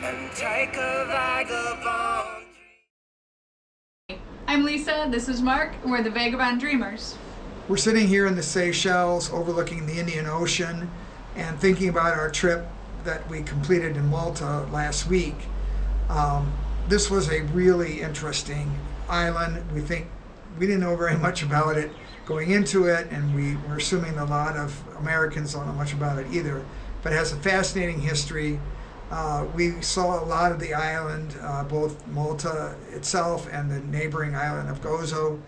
and take a vagabond. I'm Lisa, this is Mark, and we're the Vagabond Dreamers. We're sitting here in the Seychelles overlooking the Indian Ocean and thinking about our trip that we completed in Malta last week. This was a really interesting island. We think we didn't know very much about it going into it, and we were assuming a lot of Americans don't know much about it either, but it has a fascinating history. We saw a lot of the island, both Malta itself and the neighboring island of Gozo,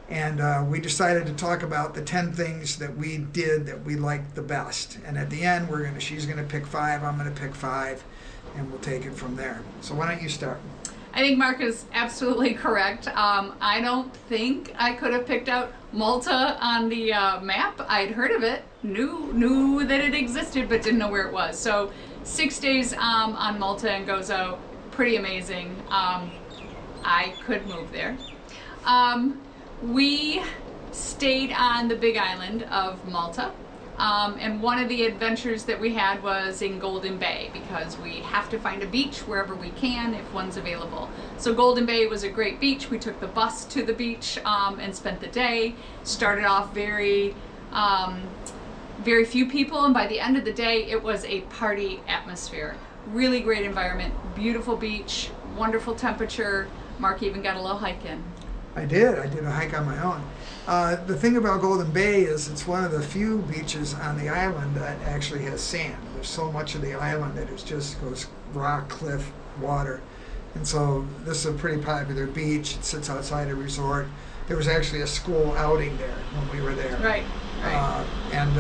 and we decided to talk about the 10 things that we did that we liked the best. And at the end, she's gonna pick 5, I'm gonna pick 5, and we'll take it from there. So why don't you start? I think Mark is absolutely correct. I don't think I could have picked out Malta on the map. I'd heard of it, knew that it existed, but didn't know where it was. So 6 days on Malta and Gozo, pretty amazing. I could move there. We stayed on the big island of Malta. And one of the adventures that we had was in Golden Bay, because we have to find a beach wherever we can if one's available. So Golden Bay was a great beach. We took the bus to the beach and spent the day. Started off very few people, and by the end of the day it was a party atmosphere. Really great environment, beautiful beach, wonderful temperature. Mark even got a little hike in. I did a hike on my own. The thing about Golden Bay is it's one of the few beaches on the island that actually has sand. There's so much of the island that it just goes rock, cliff, water. And so this is a pretty popular beach. It sits outside a resort. There was actually a school outing there when we were there. Right. And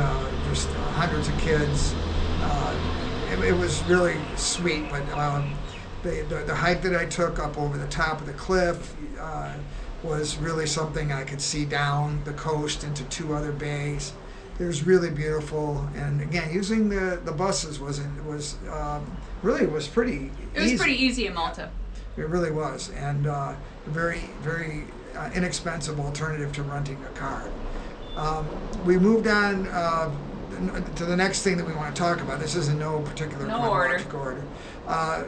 just hundreds of kids. It was really sweet, but the hike that I took up over the top of the cliff was really something. I could see down the coast into 2 other bays. It was really beautiful, and again, using the buses was pretty easy. It was pretty easy in Malta. It really was, and a very inexpensive alternative to renting a car. We moved on to the next thing that we want to talk about. This is in no particular chronological order. I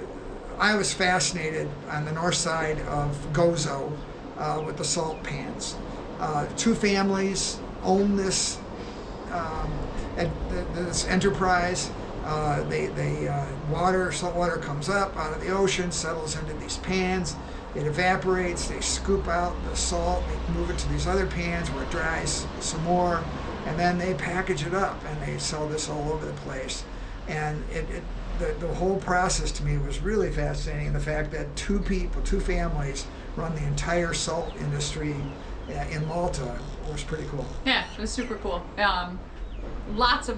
was fascinated on the north side of Gozo with the salt pans. 2 families own this enterprise. Salt water comes up out of the ocean, settles into these pans. It evaporates. They scoop out the salt. They move it to these other pans where it dries some more, and then they package it up and they sell this all over the place. And the whole process to me was really fascinating. The fact that 2 families run the entire salt industry in Malta was pretty cool. Yeah, it was super cool. Lots of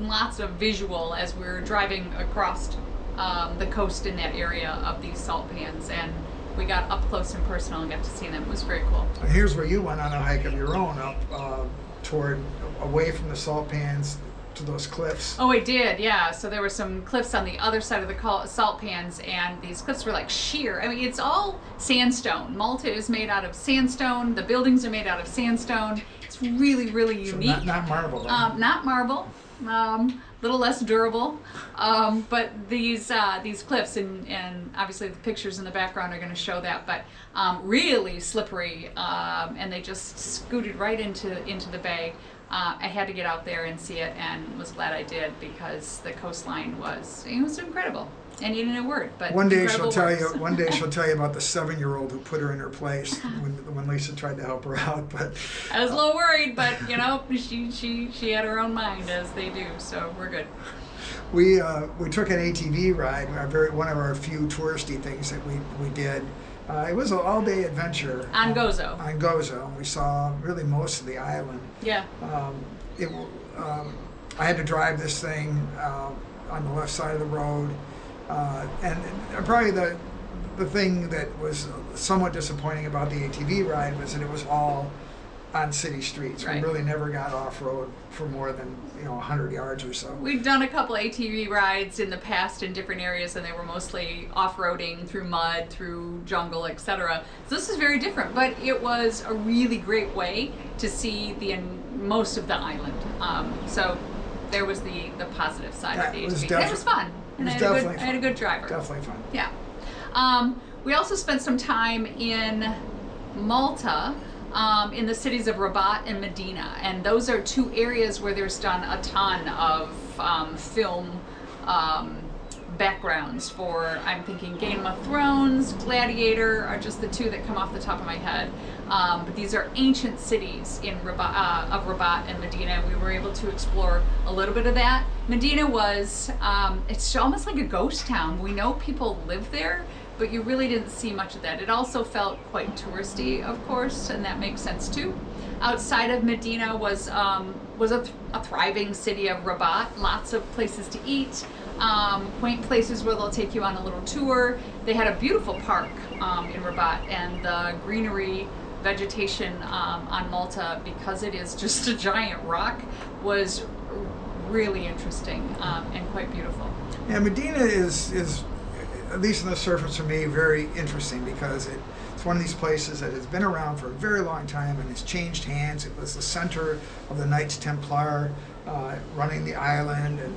visual as we were driving across the coast in that area of these salt pans, and we got up close and personal and got to see them. It was very cool. And here's where you went on a hike of your own up away from the salt pans to those cliffs. Oh, I did, yeah. So there were some cliffs on the other side of the salt pans, and these cliffs were like sheer. I mean, it's all sandstone. Malta is made out of sandstone. The buildings are made out of sandstone. It's really unique. So not marble. Right? Not marble. Little less durable. But these cliffs, and obviously the pictures in the background are going to show that, but really slippery, and they just scooted right into the bay. I had to get out there and see it, and was glad I did, because the coastline was incredible. And you didn't know a word, but one day she'll tell you. One day she'll tell you about the 7-year-old who put her in her place when Lisa tried to help her out. But I was a little worried, but she had her own mind, as they do. So we're good. We took an ATV ride. One of our few touristy things that we did. It was an all-day adventure on Gozo. On Gozo, we saw really most of the island. Yeah. I had to drive this thing on the left side of the road, and probably the thing that was somewhat disappointing about the ATV ride was that it was all on city streets. Right. We really never got off-road for more than 100 yards or so. We've done a couple ATV rides in the past in different areas, and they were mostly off-roading through mud, through jungle, etc. So this is very different, but it was a really great way to see most of the island. So there was the positive side of the ATV. It was fun. And I had a good driver. Definitely fun. Yeah. We also spent some time in Malta, in the cities of Rabat and Mdina, and those are two areas where there's done a ton of film backgrounds for, I'm thinking Game of Thrones, Gladiator are just the two that come off the top of my head. But these are ancient cities in Rabat and Mdina. We were able to explore a little bit of that. Mdina was, it's almost like a ghost town. We know people live there, but you really didn't see much of that. It also felt quite touristy, of course, and that makes sense too. Outside of Mdina was a thriving city of Rabat, lots of places to eat, quaint places where they'll take you on a little tour. They had a beautiful park in Rabat, and the greenery vegetation on Malta, because it is just a giant rock, was really interesting and quite beautiful. Yeah, Mdina is, at least on the surface for me, very interesting because it's one of these places that has been around for a very long time and has changed hands. It was the center of the Knights Templar running the island, and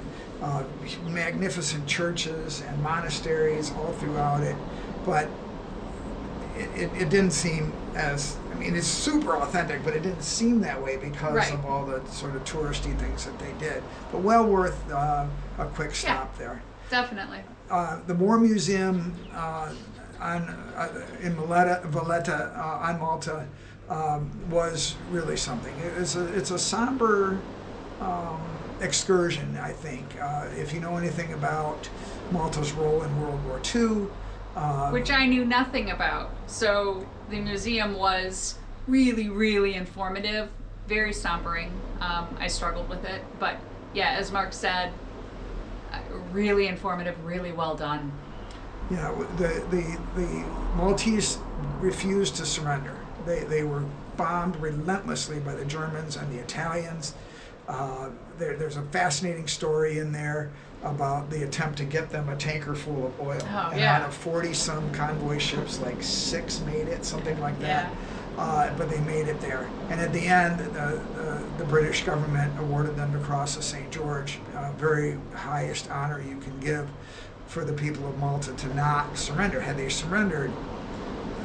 magnificent churches and monasteries all throughout it. But it didn't seem as, I mean, it's super authentic, but it didn't seem that way because of all the sort of touristy things that they did. But well worth a quick stop there. Definitely. The War Museum in Valletta on Malta was really something. It's a somber excursion, I think. If you know anything about Malta's role in World War II, which I knew nothing about. So the museum was really, really informative, very sombering. I struggled with it, but yeah, as Mark said, really informative, really well done. Yeah, the Maltese refused to surrender. They were bombed relentlessly by the Germans and the Italians. There's a fascinating story in there about the attempt to get them a tanker full of oil. And out of 40-some convoy ships, like 6 made it, something like that. But they made it there. And at the end, the British government awarded them the Cross of St. George, very highest honor you can give for the people of Malta to not surrender. Had they surrendered,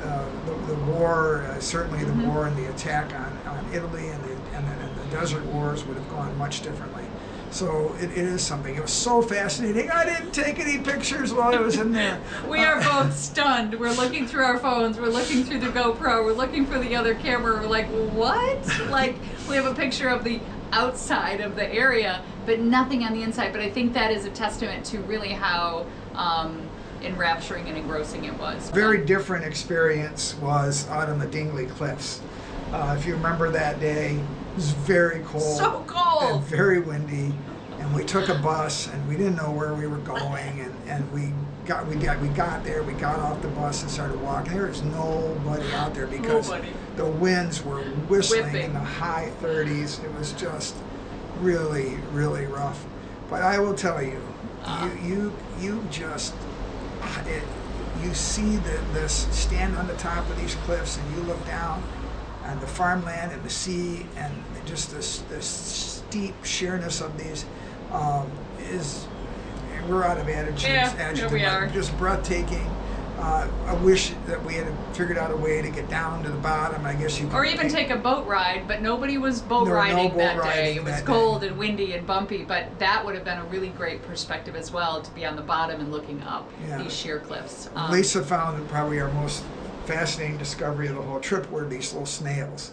the war, certainly the war and the attack on Italy and the Desert Wars would have gone much differently. So it is something. It was so fascinating. I didn't take any pictures while I was in there. We are both stunned. We're looking through our phones. We're looking through the GoPro. We're looking for the other camera. We're like, what? Like, we have a picture of the outside of the area, but nothing on the inside. But I think that is a testament to really how enrapturing and engrossing it was. Very different experience was out on the Dingli cliffs. If you remember that day, it was very cold. So cold. And very windy, and we took a bus, and we didn't know where we were going, and we got there, we got off the bus and started walking. There was nobody out there because the winds were whistling in the high 30s. It was just really, really rough. But I will tell you, you just, you see this stand on the top of these cliffs, and you look down, and the farmland and the sea and just this steep sheerness of these is, we're out of adjectives. Yeah, we are. Just breathtaking. I wish that we had figured out a way to get down to the bottom. I guess you could. Or even take a boat ride, but nobody was boat riding that day. It was cold and windy and bumpy, but that would have been a really great perspective as well, to be on the bottom and looking up these sheer cliffs. Lisa found probably our most fascinating discovery of the whole trip were these little snails.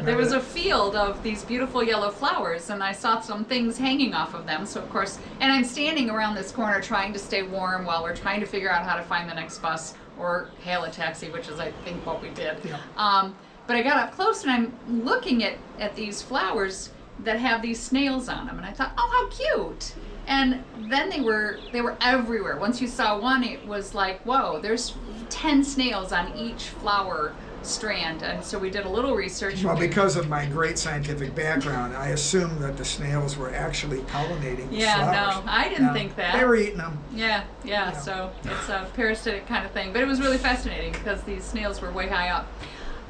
There was a field of these beautiful yellow flowers, and I saw some things hanging off of them. So of course, and I'm standing around this corner trying to stay warm while we're trying to figure out how to find the next bus or hail a taxi, which is I think what we did. Yeah. But I got up close and I'm looking at these flowers that have these snails on them, and I thought, oh, how cute. And then they were everywhere. Once you saw one, it was like, whoa, there's 10 snails on each flower strand. And so we did a little research. Well, because of my great scientific background, I assumed that the snails were actually pollinating the flowers. No, I didn't think that. They were eating them. Yeah, so it's a parasitic kind of thing. But it was really fascinating because these snails were way high up.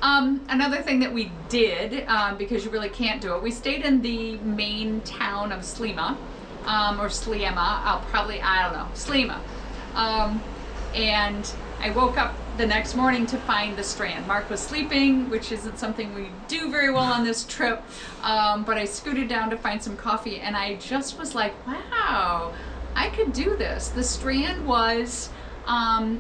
Another thing that we did, because you really can't do it, we stayed in the main town of Sliema, or Sliema, I don't know, Sliema. And I woke up the next morning to find the Strand. Mark was sleeping, which isn't something we do very well on this trip, but I scooted down to find some coffee, and I just was like, wow, I could do this. The Strand was,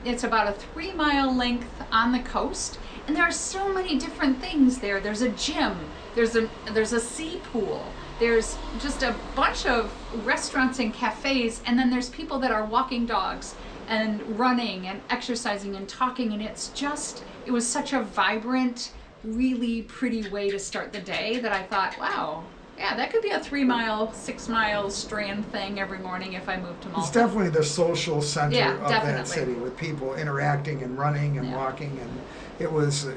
it's about a 3-mile length on the coast, and there are so many different things there. There's a gym, there's a sea pool, there's just a bunch of restaurants and cafes, and then there's people that are walking dogs and running and exercising and talking, and it was such a vibrant, really pretty way to start the day that I thought, wow, yeah, that could be a 3-mile, 6-mile Strand thing every morning if I moved to Malta. It's definitely the social center of definitely. that city, with people interacting and running and walking, and it was,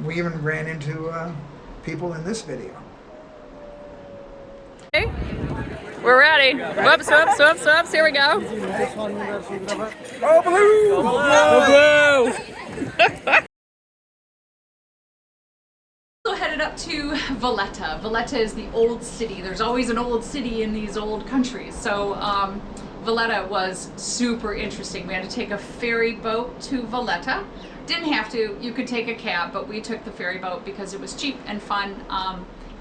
we even ran into people in this video. Okay, we're ready. Whoops, whoops, whoops, whoops. Here we go. Oh, blue! Also headed up to Valletta. Valletta is the old city. There's always an old city in these old countries. So Valletta was super interesting. We had to take a ferry boat to Valletta. Didn't have to. You could take a cab, but we took the ferry boat because it was cheap and fun.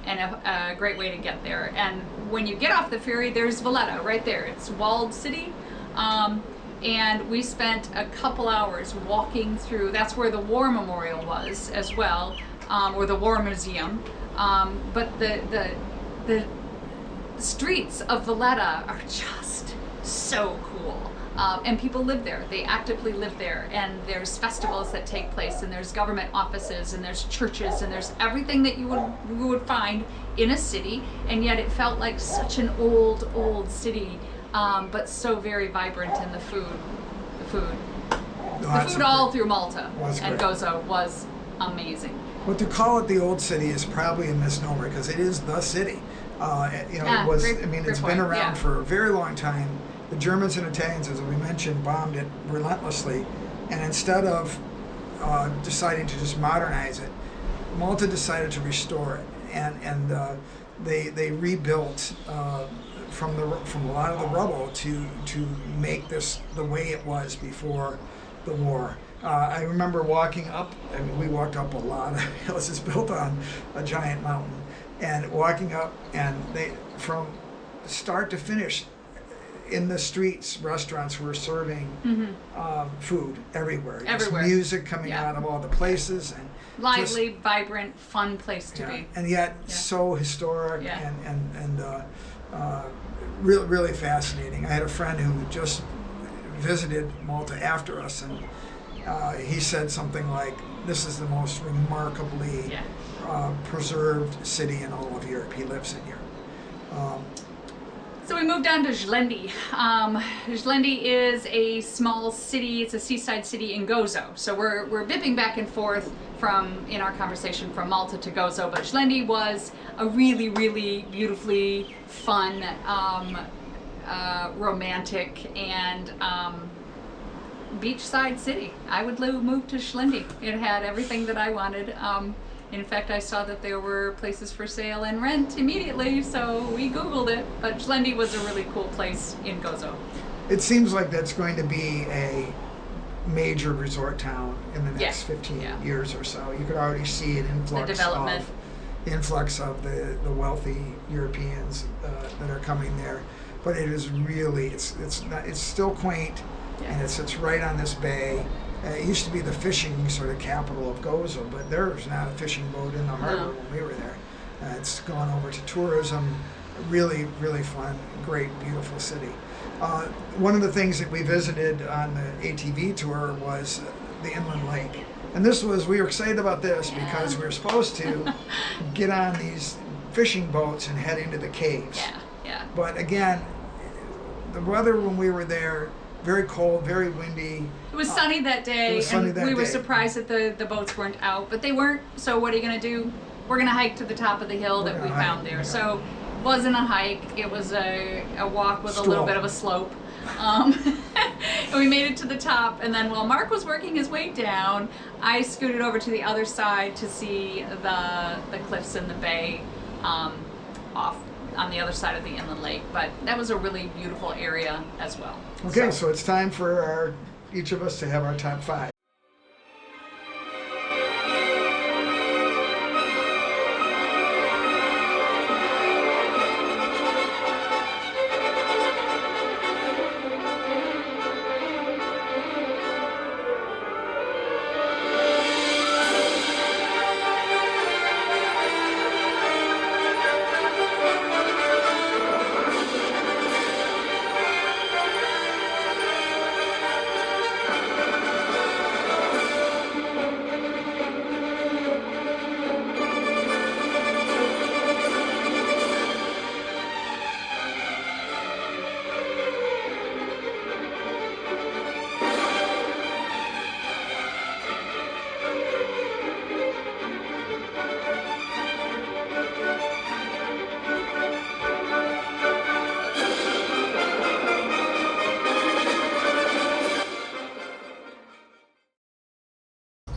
And a great way to get there. And when you get off the ferry, there's Valletta right there. It's walled city. And we spent a couple hours walking through, that's where the War Memorial was as well, or the War Museum. But the streets of Valletta are just so cool. And people live there. They actively live there, and there's festivals that take place, and there's government offices, and there's churches, and there's everything that you would find in a city. And yet it felt like such an old city, but so very vibrant in the food. The food all through Malta and Gozo was amazing. Well, to call it the old city is probably a misnomer, because it is the city. It was. It's been around for a very long time. The Germans and Italians, as we mentioned, bombed it relentlessly, and instead of deciding to just modernize it, Malta decided to restore it, and they rebuilt from a lot of the rubble to make this the way it was before the war. I remember walking up. We walked up a lot of hills. It's built on a giant mountain, and walking up, and they, from start to finish, in the streets, restaurants were serving food everywhere. Just music coming out of all the places, and lively, vibrant, fun place to be. And yet so historic and really, really fascinating. I had a friend who just visited Malta after us, and he said something like, "This is the most remarkably preserved city in all of Europe." He lives in Europe. So we moved on to Xlendi. Xlendi is a small city. It's a seaside city in Gozo. So we're bipping back and forth in our conversation from Malta to Gozo. But Xlendi was a really, really beautifully fun, romantic, and beachside city. I would move to Xlendi. It had everything that I wanted. In fact, I saw that there were places for sale and rent immediately, so we Googled it. But Xlendi was a really cool place in Gozo. It seems like that's going to be a major resort town in the next 15 years or so. You could already see an influx of the wealthy Europeans that are coming there. But it is really, it's still quaint, and it sits right on this bay. It used to be the fishing sort of capital of Gozo, but there's not a fishing boat in the harbor when we were there. It's gone over to tourism. Really, really fun, great, beautiful city. One of the things that we visited on the ATV tour was the inland lake. And we were excited about this because we were supposed to get on these fishing boats and head into the caves. But again, the weather when we were there, very cold, very windy. It was sunny that day, we were surprised that the boats weren't out, but they weren't. So what are you going to do? We're going to hike to the top of the hill that we found there. So it wasn't a hike. It was a walk with a little bit of a slope. And we made it to the top, and then while Mark was working his way down, I scooted over to the other side to see the cliffs and the bay off on the other side of the inland lake. But that was a really beautiful area as well. Okay, so it's time for each of us to have our top 5.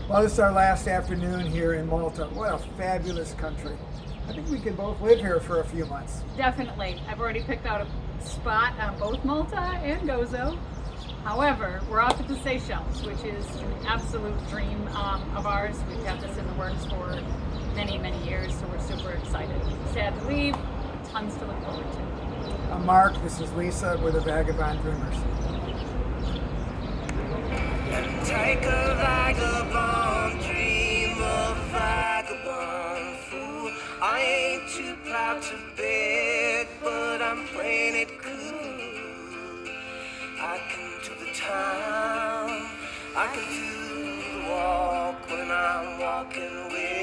Well, this is our last afternoon here in Malta. What a fabulous country. I think we could both live here for a few months. Definitely. I've already picked out a spot on both Malta and Gozo. However, we're off at the Seychelles, which is an absolute dream of ours. We've had this in the works for many, many years, so we're super excited. Sad to leave, but tons to look forward to. I'm Mark, this is Lisa, we're the Vagabond Dreamers. Take a vagabond dream, a vagabond fool. I ain't too proud to beg, but I'm playing it cool. I can do the time, I can do the walk when I'm walking with